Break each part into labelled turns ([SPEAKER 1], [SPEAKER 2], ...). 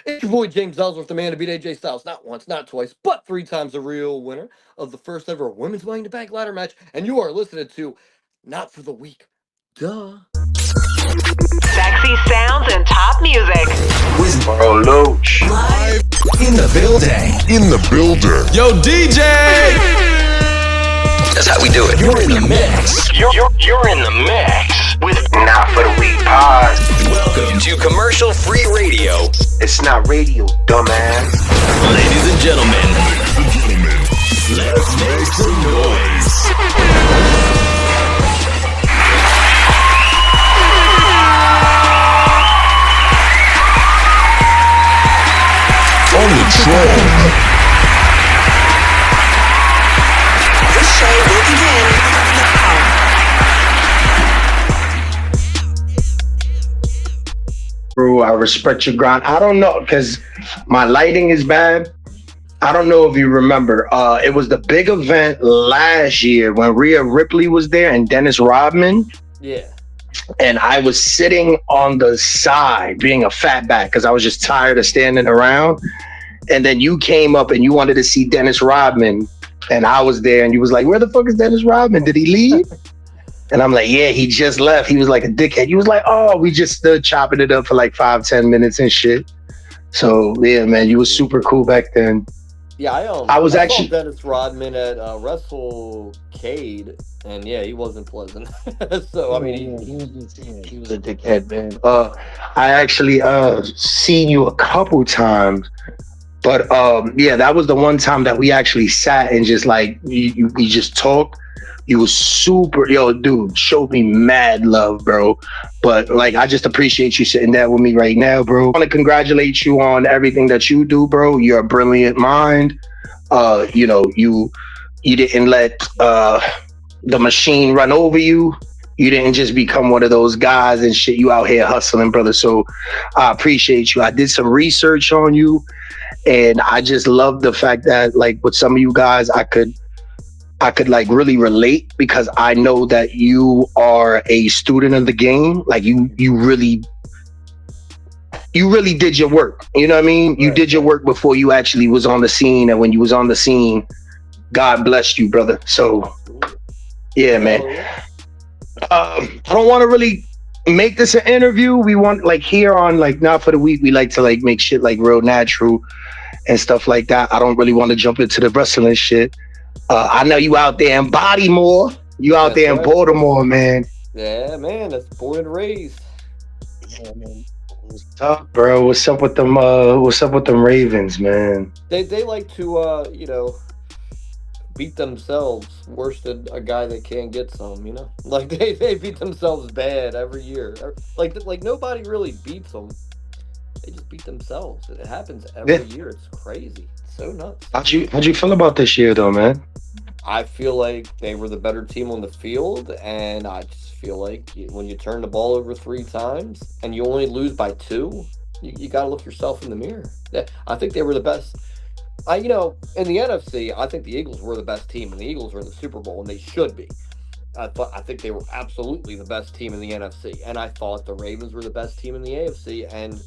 [SPEAKER 1] It's your boy James Ellsworth, the man to beat AJ Styles not once, not twice, but three times the real winner of the first ever women's Money in the Bank ladder match. And you are listening to Not for the Weak. Duh.
[SPEAKER 2] Sexy sounds and top music.
[SPEAKER 3] With Bro Loach.
[SPEAKER 4] Live in the building.
[SPEAKER 5] Yo, DJ!
[SPEAKER 4] That's how we do it. You're in the mix.
[SPEAKER 3] You're in the mix with Not for the Weak Pod.
[SPEAKER 4] Welcome to commercial-free radio.
[SPEAKER 3] It's not radio, dumbass.
[SPEAKER 4] Ladies and gentlemen, let's make some noise.
[SPEAKER 5] On the track.
[SPEAKER 2] The show will begin now.
[SPEAKER 3] Bro, I respect your grind. I don't know, because my lighting is bad. I don't know if you remember. It was the big event last year when Rhea Ripley was there and Dennis Rodman.
[SPEAKER 1] Yeah.
[SPEAKER 3] And I was sitting on the side being a fat back because I was just tired of standing around. And then you came up and you wanted to see Dennis Rodman. And I was there and you was like, where the fuck is Dennis Rodman? Did he leave? And I'm like, yeah, he just left. He was like a dickhead. You was like, oh, we just stood chopping it up for like 5-10 minutes and shit. So yeah, man, you was super cool back then.
[SPEAKER 1] Yeah,
[SPEAKER 3] I was
[SPEAKER 1] saw
[SPEAKER 3] actually
[SPEAKER 1] Dennis Rodman at WrestleCade, and yeah, he wasn't pleasant. So I mean,
[SPEAKER 3] he was a dickhead, man. I actually seen you a couple times, but yeah, that was the one time that we actually sat and just like we just talked. You was super, yo, dude, showed me mad love, bro. But like, I just appreciate you sitting there with me right now, bro. I want to congratulate you on everything that you do, bro. You're a brilliant mind. You know, you didn't let the machine run over you. You didn't just become one of those guys and shit. You out here hustling, brother. So I appreciate you. I did some research on you, and I just love the fact that, like, with some of you guys, I could like really relate, because I know that you are a student of the game. Like you really did your work. You know what I mean? You did your work before you actually was on the scene. And when you was on the scene, God blessed you, brother. So yeah, man. I don't want to really make this an interview. We want, like, here on like Not for the Week, we like to like make shit like real natural and stuff like that. I don't really want to jump into the wrestling shit. I know you out there in Baltimore. You out there in Baltimore, man.
[SPEAKER 1] Yeah, man, that's born and raised.
[SPEAKER 3] Yeah, man. What's up, bro? What's up with them? What's up with them Ravens, man?
[SPEAKER 1] They like to beat themselves worse than a guy that can't get some. You know, like they beat themselves bad every year. Like nobody really beats them. They just beat themselves. It happens every year. It's crazy. It's so nuts.
[SPEAKER 3] How'd you feel about this year, though, man?
[SPEAKER 1] I feel like they were the better team on the field, and I just feel like when you turn the ball over 3 times and you only lose by 2, you got to look yourself in the mirror. I think they were the best. In the NFC, I think the Eagles were the best team, and the Eagles are in the Super Bowl, and they should be. I think they were absolutely the best team in the NFC, and I thought the Ravens were the best team in the AFC, and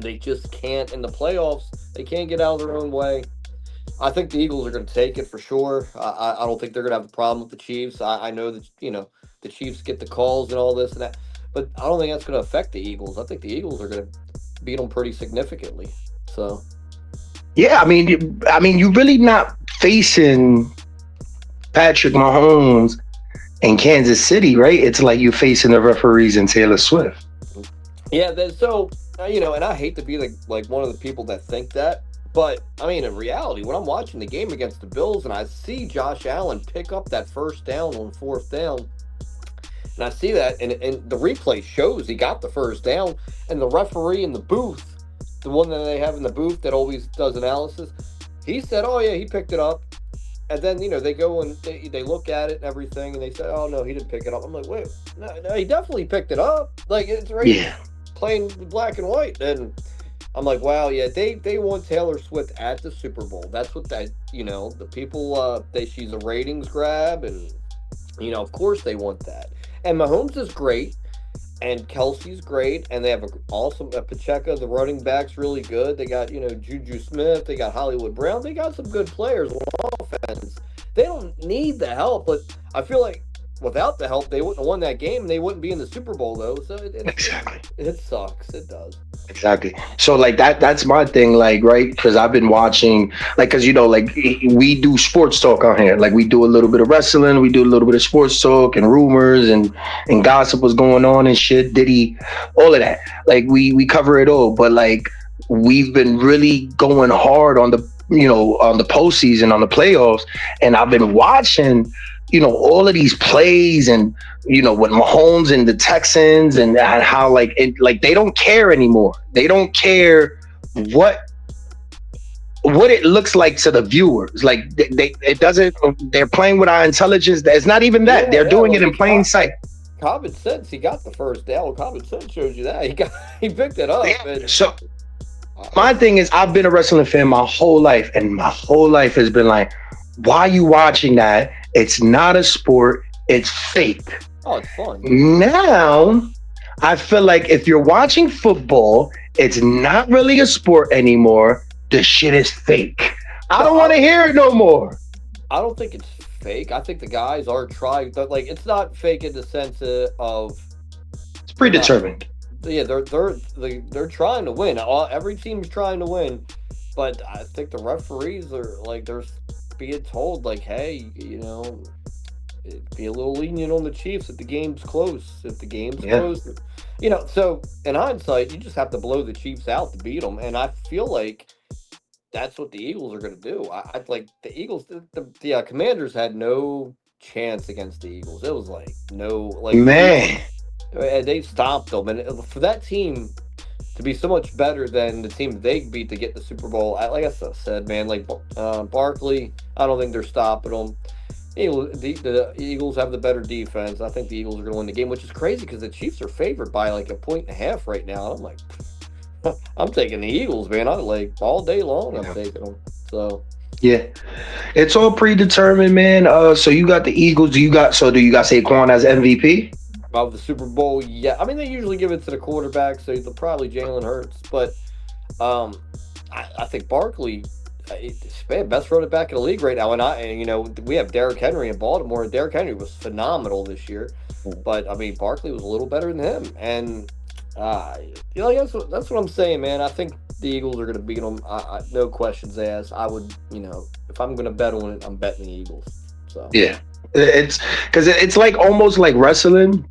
[SPEAKER 1] they just can't in the playoffs. They can't get out of their own way. I think the Eagles are going to take it for sure. I don't think they're going to have a problem with the Chiefs. I know that, the Chiefs get the calls and all this and that, but I don't think that's going to affect the Eagles. I think the Eagles are going to beat them pretty significantly. So,
[SPEAKER 3] yeah, I mean, you're really not facing Patrick Mahomes in Kansas City, right? It's like you're facing the referees and Taylor Swift.
[SPEAKER 1] Yeah, and I hate to be like one of the people that think that. But, I mean, in reality, when I'm watching the game against the Bills and I see Josh Allen pick up that first down on 4th down, and I see that, and the replay shows he got the first down, and the referee in the booth, the one that they have in the booth that always does analysis, he said, oh, yeah, he picked it up. And then, they go and they look at it and everything, and they say, oh, no, he didn't pick it up. I'm like, wait, no, he definitely picked it up. Like, it's right plain black and white. And I'm like, wow, yeah, they want Taylor Swift at the Super Bowl. That's what the people, she's a ratings grab, and, of course they want that. And Mahomes is great, and Kelsey's great, and they have a awesome Pacheco. The running back's really good. They got Juju Smith. They got Hollywood Brown. They got some good players on offense. They don't need the help, but I feel like without the help, they wouldn't have won that game. And they wouldn't be in the Super Bowl though. So
[SPEAKER 3] Exactly.
[SPEAKER 1] it sucks. It does.
[SPEAKER 3] Exactly. So like that's my thing, like, right? Because I've been watching, like, because like we do sports talk on here. Like we do a little bit of wrestling, we do a little bit of sports talk and rumors and gossip what's going on and shit, Diddy, all of that. Like we cover it all. But like we've been really going hard on the on the postseason, on the playoffs, and I've been watching all of these plays and with Mahomes and the Texans and how like they don't care anymore. They don't care what it looks like to the viewers. Like they it doesn't. They're playing with our intelligence. It's not even that. They're doing it in plain sight.
[SPEAKER 1] Common sense. He got the first down. Common sense shows you that he picked it up.
[SPEAKER 3] Yeah.
[SPEAKER 1] And,
[SPEAKER 3] So my thing is, I've been a wrestling fan my whole life, and my whole life has been like, why are you watching that? It's not a sport. It's fake.
[SPEAKER 1] oh, it's fun.
[SPEAKER 3] Now, I feel like if you're watching football, it's not really a sport anymore. The shit is fake. I don't want to hear it no more.
[SPEAKER 1] I don't think it's fake. I think the guys are trying, but like it's not fake in the sense of
[SPEAKER 3] It's predetermined.
[SPEAKER 1] yeah, they're trying to win. Every team's trying to win, but I think the referees are like they're being told like, hey, be a little lenient on the Chiefs if the game's close. If the game's close, So in hindsight, you just have to blow the Chiefs out to beat them, and I feel like that's what the Eagles are going to do. I like the Eagles. The Commanders had no chance against the Eagles. It was like no, like
[SPEAKER 3] Man.
[SPEAKER 1] they stopped them, and for that team to be so much better than the team they beat to get the Super Bowl, like I said, man, like Barkley, I don't think they're stopping them. The Eagles have the better defense. I think the Eagles are going to win the game, which is crazy because the Chiefs are favored by like 1.5 right now. I'm like, I'm taking the Eagles, man. I like all day long. I'm taking them. So
[SPEAKER 3] Yeah, it's all predetermined, man. So you got the Eagles. Do you got Saquon as MVP?
[SPEAKER 1] of the Super Bowl, yeah. I mean, they usually give it to the quarterback, so they'll probably Jalen Hurts. But I think Barkley, best running back in the league right now. And we have Derrick Henry in Baltimore. Derrick Henry was phenomenal this year, but I mean, Barkley was a little better than him. And that's what I'm saying, man. I think the Eagles are going to beat them. No questions asked. I would, if I'm going to bet on it, I'm betting the Eagles. So
[SPEAKER 3] Yeah, it's because it's like almost like wrestling.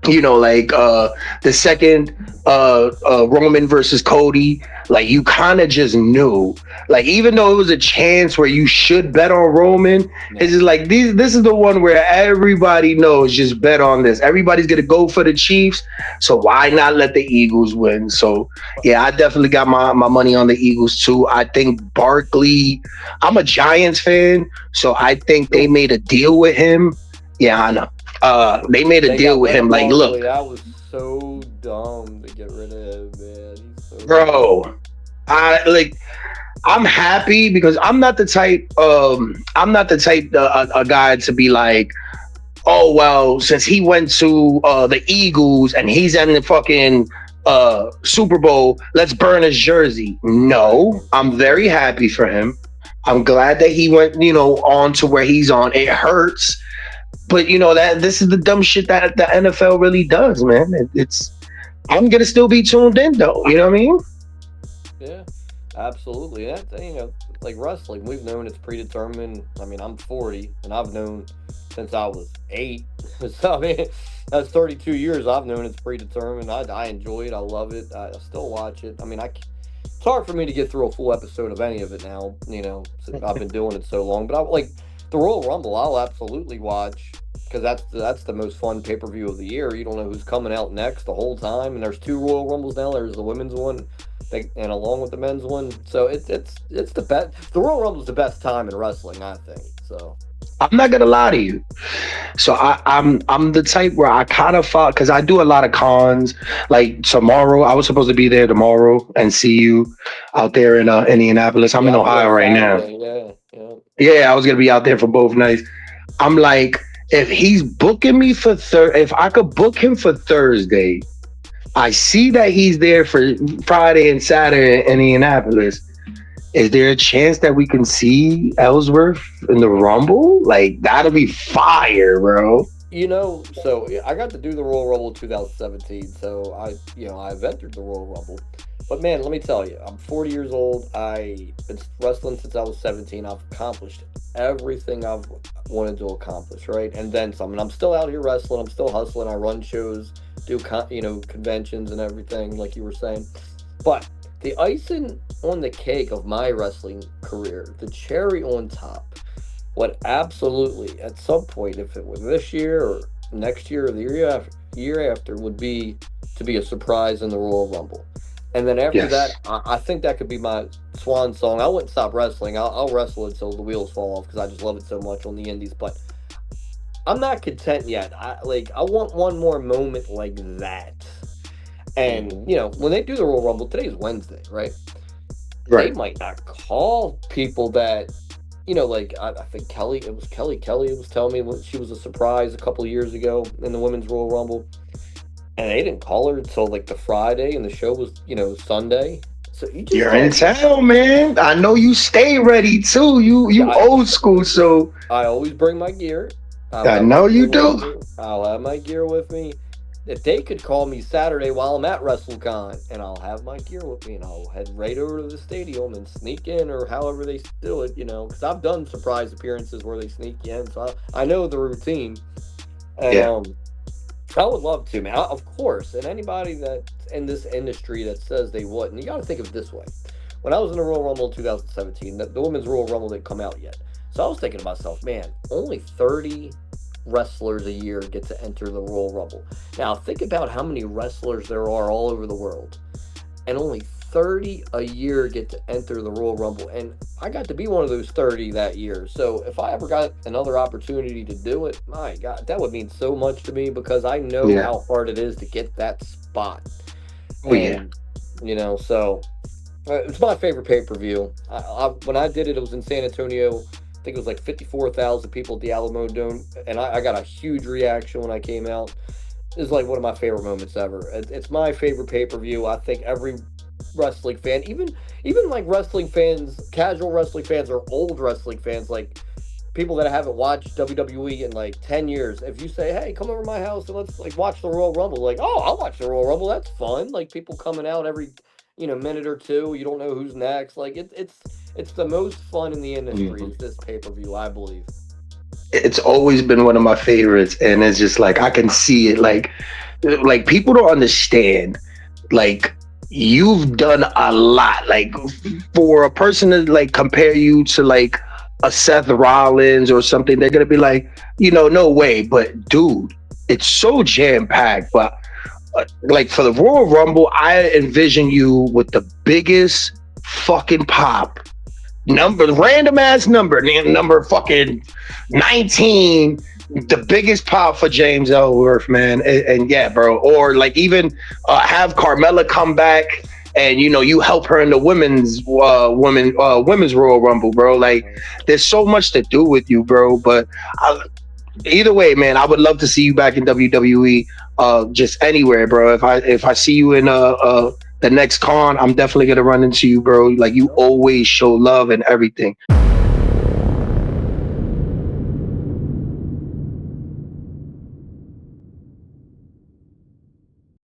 [SPEAKER 3] Like the second Roman versus Cody, like you kind of just knew, like even though it was a chance where you should bet on Roman, it's just like this is the one where everybody knows, just bet on this. Everybody's gonna go for the Chiefs, so why not let the Eagles win? So yeah, I definitely got my money on the Eagles too. I think Barkley, I'm a Giants fan, so I think they made a deal with him. Yeah, I know. They made a deal with him. Like, look,
[SPEAKER 1] that was so dumb to get rid of him, man.
[SPEAKER 3] Bro, I'm happy because I'm not the type a guy to be like, oh well, since he went to the Eagles and he's in the fucking Super Bowl, let's burn his jersey. No, I'm very happy for him. I'm glad that he went, on to where he's on. It hurts. But that this is the dumb shit that the NFL really does, man. I'm gonna still be tuned in though. You know what I mean?
[SPEAKER 1] Yeah, absolutely. That like wrestling, we've known it's predetermined. I mean, I'm 40, and I've known since I was 8. So I mean, that's 32 years. I've known it's predetermined. I enjoy it. I love it. I still watch it. I mean, it's hard for me to get through a full episode of any of it now. Since I've been doing it so long. But I like. The Royal Rumble, I'll absolutely watch because that's the most fun pay-per-view of the year. You don't know who's coming out next the whole time, and there's 2 Royal Rumbles now. There's the women's one, and along with the men's one. So it's the best. The Royal Rumble is the best time in wrestling, I think. So
[SPEAKER 3] I'm not gonna lie to you. So I'm the type where I kind of fought because I do a lot of cons. Like tomorrow, I was supposed to be there tomorrow and see you out there in Indianapolis. I'm in Ohio right now.
[SPEAKER 1] Yeah.
[SPEAKER 3] Yeah, I was gonna be out there for both nights. I'm like, If he's booking me for if I could book him for Thursday, I see that he's there for Friday and Saturday in Indianapolis. Is there a chance that we can see Ellsworth in the Rumble? Like that'll be fire, bro.
[SPEAKER 1] So I got to do the Royal Rumble in 2017. So I've entered the Royal Rumble. But man, let me tell you, I'm 40 years old. I've been wrestling since I was 17. I've accomplished everything I've wanted to accomplish, right? And then some. And I'm still out here wrestling. I'm still hustling. I run shows, do conventions and everything, like you were saying. But the icing on the cake of my wrestling career, the cherry on top, what absolutely at some point, if it was this year or next year or the year after, would be to be a surprise in the Royal Rumble. And then after that,
[SPEAKER 3] Yes.
[SPEAKER 1] I think that could be my swan song. I wouldn't stop wrestling. I'll wrestle until the wheels fall off because I just love it so much on the indies. But I'm not content yet. I want one more moment like that. And
[SPEAKER 3] Mhm.
[SPEAKER 1] when they do the Royal Rumble, today's Wednesday, right? They
[SPEAKER 3] Right.
[SPEAKER 1] might not call people that like I think it was Kelly was telling me when she was a surprise a couple of years ago in the Women's Royal Rumble, and they didn't call her until like the Friday, and the show was Sunday. So you just
[SPEAKER 3] You're in
[SPEAKER 1] don't.
[SPEAKER 3] town, man. I know you stay ready too. You
[SPEAKER 1] I
[SPEAKER 3] old school, so
[SPEAKER 1] I always bring my gear. I'll
[SPEAKER 3] I
[SPEAKER 1] have my
[SPEAKER 3] know
[SPEAKER 1] gear
[SPEAKER 3] you
[SPEAKER 1] with
[SPEAKER 3] do.
[SPEAKER 1] me. I'll have my gear with me. If they could call me Saturday while I'm at WrestleCon, and I'll have my gear with me, and I'll head right over to the stadium and sneak in, or however they do it, because I've done surprise appearances where they sneak you in, so I know the routine. And
[SPEAKER 3] Yeah.
[SPEAKER 1] I would love to, man. Of course, and anybody that's in this industry that says they wouldn't, you got to think of it this way. When I was in the Royal Rumble in 2017, the Women's Royal Rumble didn't come out yet. So I was thinking to myself, man, only 30 wrestlers a year get to enter the Royal Rumble. Now, think about how many wrestlers there are all over the world, and only 30 a year get to enter the Royal Rumble. And I got to be one of those 30 that year. So if I ever got another opportunity to do it, my God, that would mean so much to me because I know
[SPEAKER 3] Yeah.
[SPEAKER 1] how hard it is to get that spot.
[SPEAKER 3] Oh yeah.
[SPEAKER 1] And, so it's my favorite pay per view. When I did it, it was in San Antonio. I think it was like 54,000 people at the Alamo Dome. And I got a huge reaction when I came out. Is like one of my favorite moments ever. It's my favorite pay per view. I think every wrestling fan, even like wrestling fans, casual wrestling fans or old wrestling fans, like people that haven't watched WWE in like 10 years, if you say, hey, come over to my house and let's like watch the Royal Rumble, like, oh, I'll watch the Royal Rumble. That's fun. Like people coming out every minute or two. You don't know who's next. Like it's the most fun in the industry.
[SPEAKER 3] Mhm.
[SPEAKER 1] Is this pay per view? I believe.
[SPEAKER 3] It's always been one of my favorites, and it's just like I can see it. Like people don't understand. Like you've done a lot. Like for a person to like compare you to like a Seth Rollins or something, they're gonna be like, no way. But dude, it's so jam packed. But like for the Royal Rumble, I envision you with the biggest fucking pop random ass number fucking 19, the biggest pop for James Ellsworth, man. And yeah, bro, or like even have Carmella come back and you help her in the women's Royal Rumble, bro. Like there's so much to do with you, bro. But either way, man, I would love to see you back in WWE, just anywhere, bro. If I see you in the next con, I'm definitely gonna run into you, bro. Like you always show love and everything.